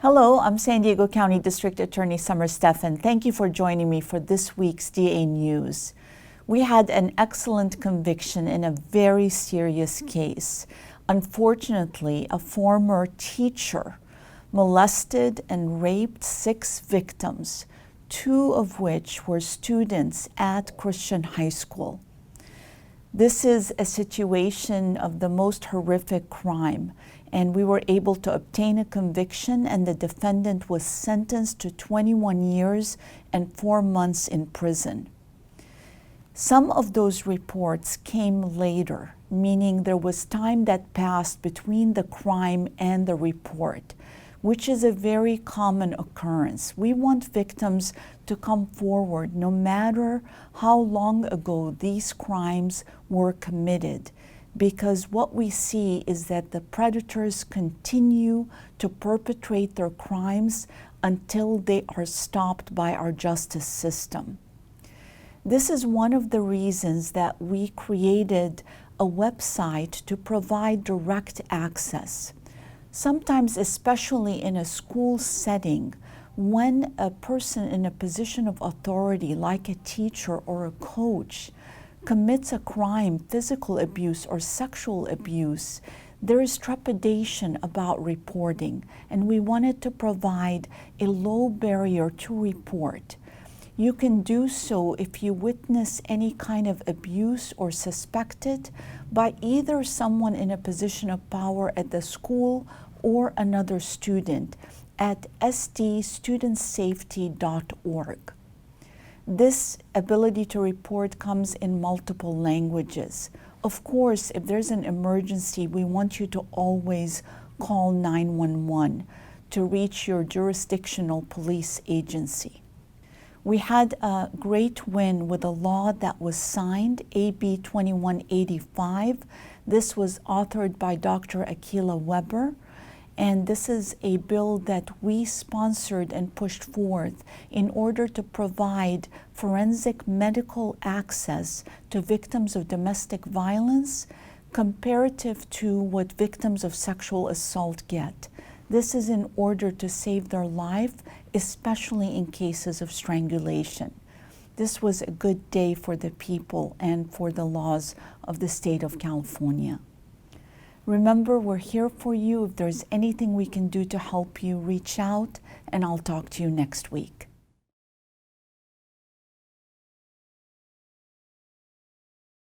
Hello, I'm San Diego County District Attorney Summer Stephan. Thank you for joining me for this week's DA News. We had an excellent conviction in a very serious case. Unfortunately, a former teacher molested and raped 6 victims, 2 of which were students at Christian High School. This is a situation of the most horrific crime, and we were able to obtain a conviction, and the defendant was sentenced to 21 years and 4 months in prison. Some of those reports came later, meaning there was time that passed between the crime and the report, which is a very common occurrence. We want victims to come forward no matter how long ago these crimes were committed, because what we see is that the predators continue to perpetrate their crimes until they are stopped by our justice system. This is one of the reasons that we created a website to provide direct access. Sometimes, especially in a school setting, when a person in a position of authority, like a teacher or a coach, commits a crime, physical abuse or sexual abuse, there is trepidation about reporting, and we wanted to provide a low barrier to report. You can do so if you witness any kind of abuse or suspect it by either someone in a position of power at the school or another student at ststudentsafety.org. This ability to report comes in multiple languages. Of course, if there's an emergency, we want you to always call 911 to reach your jurisdictional police agency. We had a great win with a law that was signed, AB 2185. This was authored by Dr. Akila Weber, and this is a bill that we sponsored and pushed forth in order to provide forensic medical access to victims of domestic violence comparative to what victims of sexual assault get. This is in order to save their life, especially in cases of strangulation. This was a good day for the people and for the laws of the state of California. Remember, we're here for you. If there's anything we can do to help you, reach out, and I'll talk to you next week.